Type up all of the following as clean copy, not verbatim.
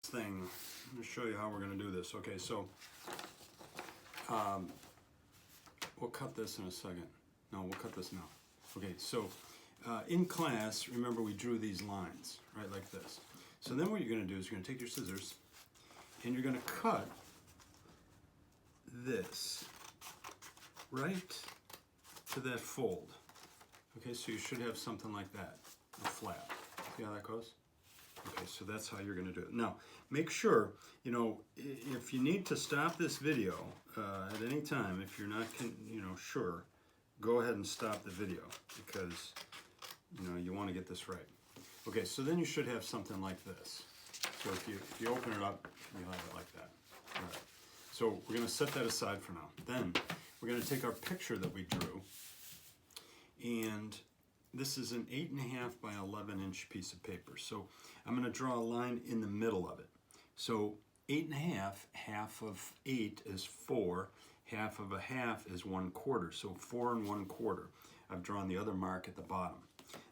thing. I'm going to show you how we're going to do this. Okay, so we'll cut this in a second. No, we'll cut this now. Okay, so in class, remember we drew these lines, right, like this. So then what you're going to do is you're going to take your scissors and you're going to cut this right to that fold. Okay, so you should have something like that, a flap. See how that goes? Okay, so that's how you're going to do it. Now, make sure, you know, if you need to stop this video at any time, if you're not, sure, go ahead and stop the video because, you want to get this right. Okay, so then you should have something like this. So if you open it up, you'll have it like that. All right. So we're going to set that aside for now. Then we're going to take our picture that we drew, and this is an 8.5 by 11-inch piece of paper. So I'm going to draw a line in the middle of it. So 8.5, half of 8 is 4, half of a half is 1/4. So 4 1/4. I've drawn the other mark at the bottom.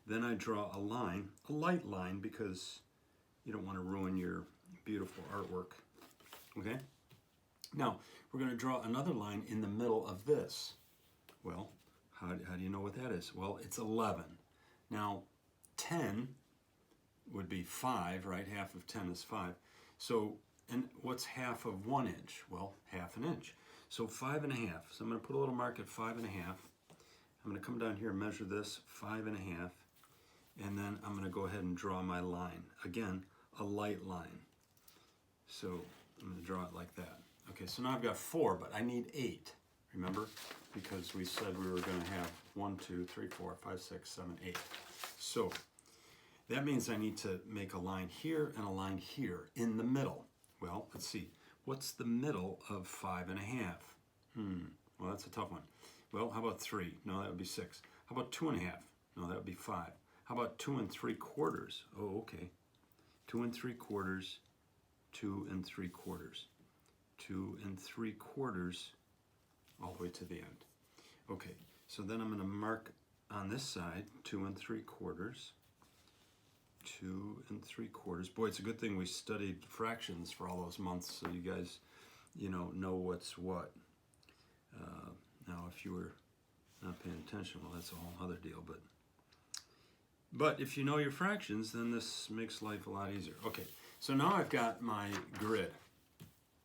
Then I draw a line, a light line, because you don't want to ruin your beautiful artwork. Okay? Now, we're going to draw another line in the middle of this. Well, how do you know what that is? Well, it's 11. Now, 10 would be 5, right? Half of 10 is 5. So, and what's half of 1 inch? Well, half an inch. So 5.5. So I'm going to put a little mark at 5.5. I'm going to come down here and measure this, 5.5. And then I'm going to go ahead and draw my line. Again, a light line. So I'm going to draw it like that. Okay, so now I've got 4, but I need 8. Remember? Because we said we were going to have 1, 2, 3, 4, 5, 6, 7, 8. So that means I need to make a line here and a line here in the middle. Well, let's see. What's the middle of 5.5? Well, that's a tough one. Well, how about 3? No, that would be 6. How about 2.5? No, that would be 5. How about 2 3/4? Oh, okay. 2 3/4, 2 3/4, 2 3/4, all the way to the end. Okay, so then I'm going to mark on this side 2 3/4, 2 3/4. Boy, it's a good thing we studied fractions for all those months, so you guys, know what's what. Now, if you were not paying attention, well, that's a whole other deal. But if you know your fractions, then this makes life a lot easier. Okay, so now I've got my grid.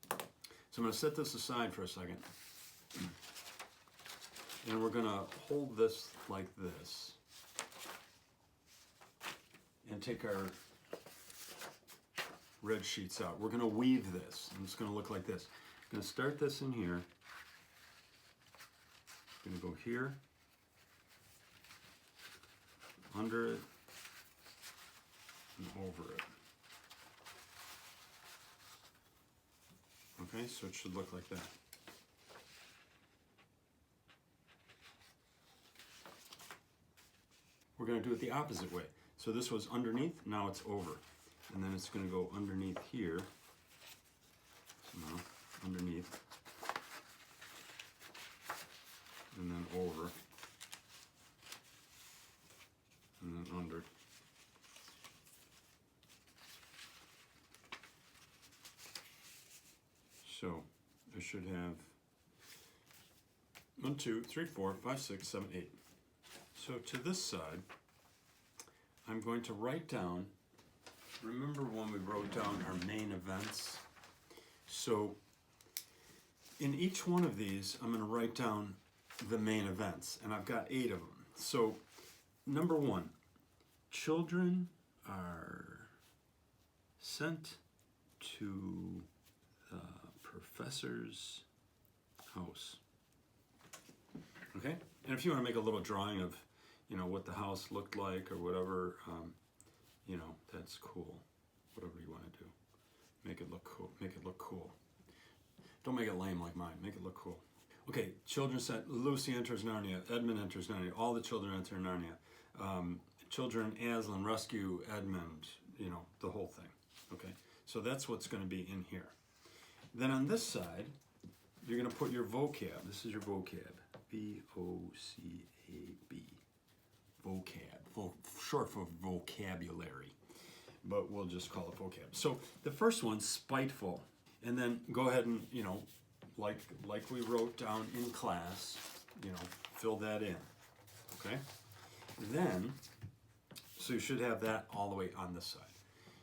So I'm going to set this aside for a second. And we're going to hold this like this. And take our red sheets out. We're going to weave this. And it's going to look like this. I'm going to start this in here. I'm going to go here. Under it. And over it. Okay, so it should look like that. We're going to do it the opposite way. So this was underneath, now it's over. And then it's going to go underneath here. So now, underneath. And then over. And then under. So I should have 1, 2, 3, 4, 5, 6, 7, 8. So to this side, I'm going to write down, remember when we wrote down our main events? So in each one of these, I'm going to write down the main events, and I've got 8 of them. So number 1, children are sent to the professor's house. Okay? And if you want to make a little drawing of, what the house looked like or whatever, that's cool. Whatever you want to do. Make it look cool. Make it look cool. Don't make it lame like mine. Make it look cool. Okay, children sent, Lucy enters Narnia, Edmund enters Narnia, all the children enter Narnia. Children, Aslan, rescue Edmund, the whole thing. Okay, so that's what's going to be in here. Then on this side, you're going to put your vocab. This is your vocab. V-O-C-A-B. Vocab. Short for vocabulary. but we'll just call it vocab. So the first one's spiteful, and then go ahead and, you know, like we wrote down in class, you know, fill that in, okay? Then, so you should have that all the way on this side.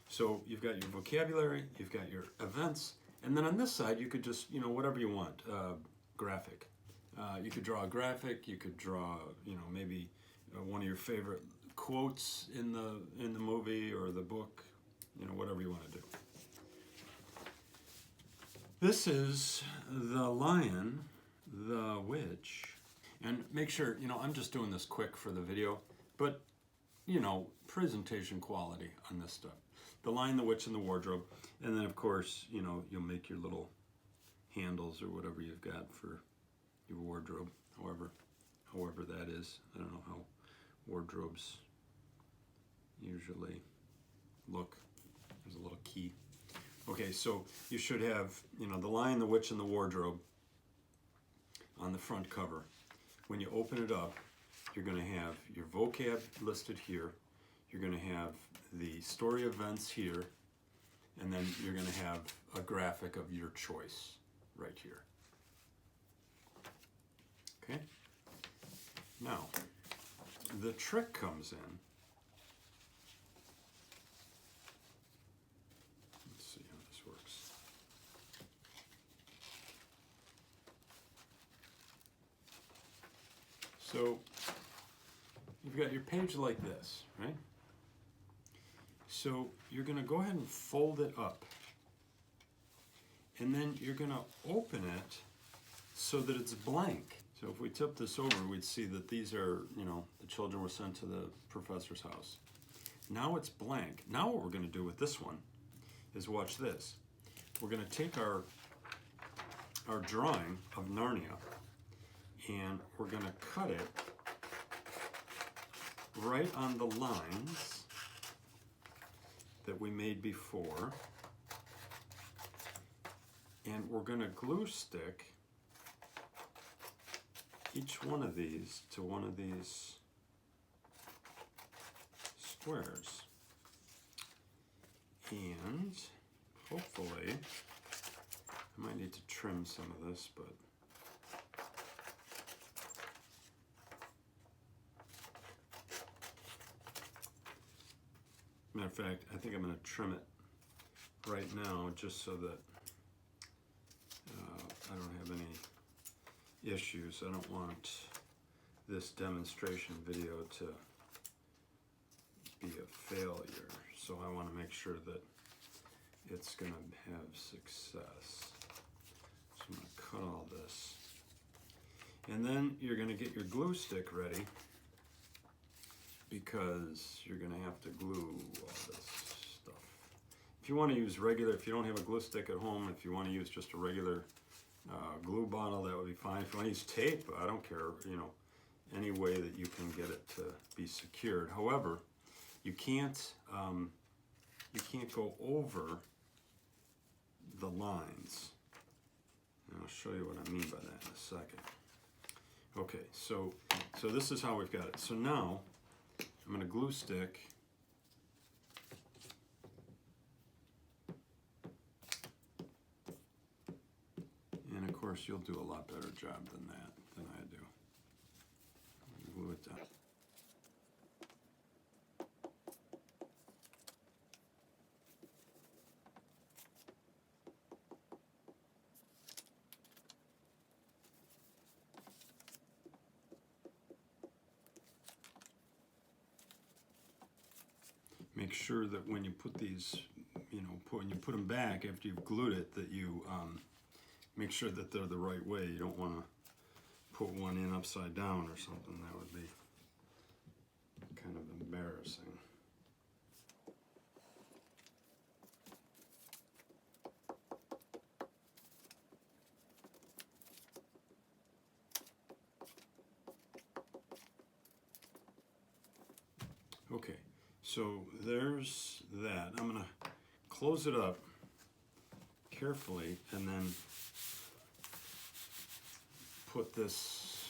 So you've got your vocabulary, you've got your events, and then on this side you could just, you know, whatever you want, graphic. You could draw a graphic, you could draw, you know, maybe one of your favorite quotes in the movie or the book, you know, whatever you want to do. This is The Lion, the Witch, and make sure, you know, I'm just doing this quick for the video, but, you know, presentation quality on this stuff. The Lion, the Witch, and the Wardrobe, and then of course, you know, you'll make your little handles or whatever you've got for your wardrobe, however that is. I don't know how wardrobes usually look. There's a little key. Okay, so you should have, you know, The Lion, the Witch, and the Wardrobe on the front cover. When you open it up, you're going to have your vocab listed here. You're going to have the story events here, and then you're going to have a graphic of your choice right here. Okay? Now, the trick comes in. Let's see how this works. So, you've got your page like this, right? So, you're going to go ahead and fold it up. And then you're going to open it so that it's blank. So if we tip this over, we'd see that these are, you know, the children were sent to the professor's house. Now it's blank. Now what we're going to do with this one is watch this. We're going to take our drawing of Narnia and we're going to cut it right on the lines that we made before. And we're going to glue stick each one of these to one of these squares. And hopefully, I might need to trim some of this, but matter of fact, I think I'm going to trim it right now just so that I don't have any issues. I don't want this demonstration video to be a failure, so I want to make sure that it's going to have success. So I'm going to cut all this. And then you're going to get your glue stick ready because you're going to have to glue all this stuff. If you want to use regular, if you don't have a glue stick at home, if you want to use just a regular glue bottle, that would be fine. If you want to use tape, I don't care, you know, any way that you can get it to be secured. However, you can't go over the lines. And I'll show you what I mean by that in a second. Okay, so this is how we've got it. So now I'm going to glue stick and of course you'll do a lot better job than I do. Glue it down. Make sure that when you put these, you know, when you put them back after you've glued it, that you make sure that they're the right way. You don't want to put one in upside down or something. That would be kind of embarrassing. Okay, so there's that. I'm going to close it up carefully and then put this,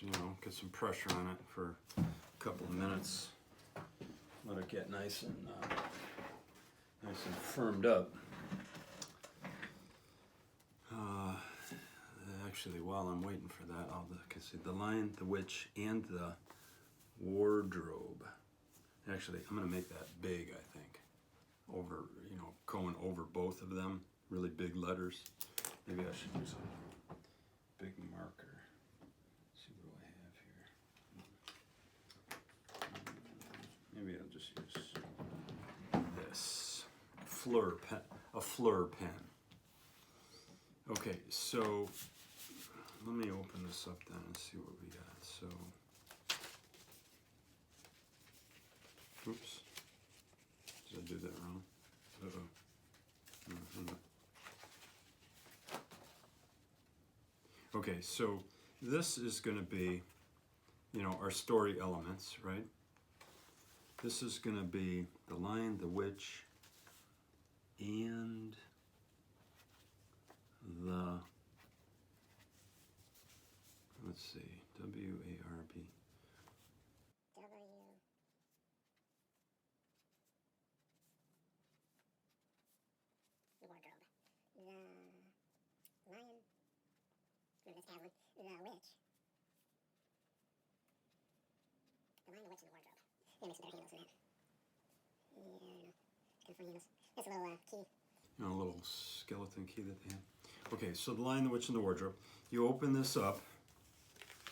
you know, get some pressure on it for a couple of minutes. Let it get nice and nice and firmed up. Actually, while I'm waiting for that, I'll see the Lion, the Witch, and the Wardrobe. Actually, I'm going to make that big, I think. Over, going over both of them. Really big letters. Maybe I should use a big marker. Let's see what I have here. Maybe I'll just use this. A Fleur pen. Okay, so let me open this up then and see what we got. So, oops, did I do that wrong? Uh-oh. Okay, so this is going to be, our story elements, right? This is going to be the Lion, the Witch, and the, let's see, W-A-R-B. The Wardrobe. The Lion. Remember this Aslan. The Witch. The Lion, the Witch, and the Wardrobe. Yeah, make some better handles than that. Yeah, I don't know. Kind of funny handles. That's a little key. A little skeleton key that they have. Okay, so the Lion, the Witch, and the Wardrobe. You open this up.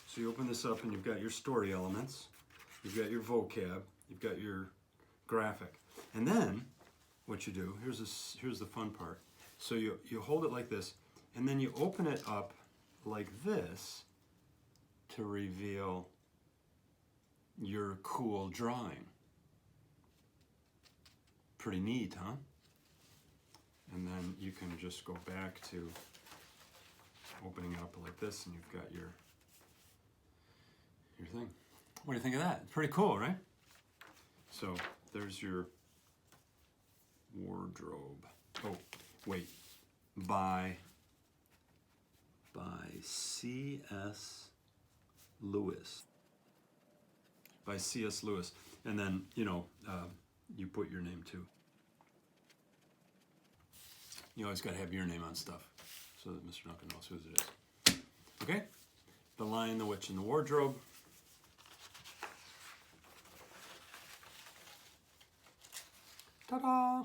So you open this up and you've got your story elements. You've got your vocab. You've got your graphic. And then what you do, here's the fun part. So you hold it like this, and then you open it up like this to reveal your cool drawing. Pretty neat, huh? And then you can just go back to opening it up like this, and you've got your thing. What do you think of that? Pretty cool, right? So there's your Wardrobe. Oh, wait. By C.S. Lewis. By C.S. Lewis. And then, you put your name too. You always got to have your name on stuff so that Mr. Duncan knows whose it is. Okay? The Lion, the Witch, and the Wardrobe. Ta-da!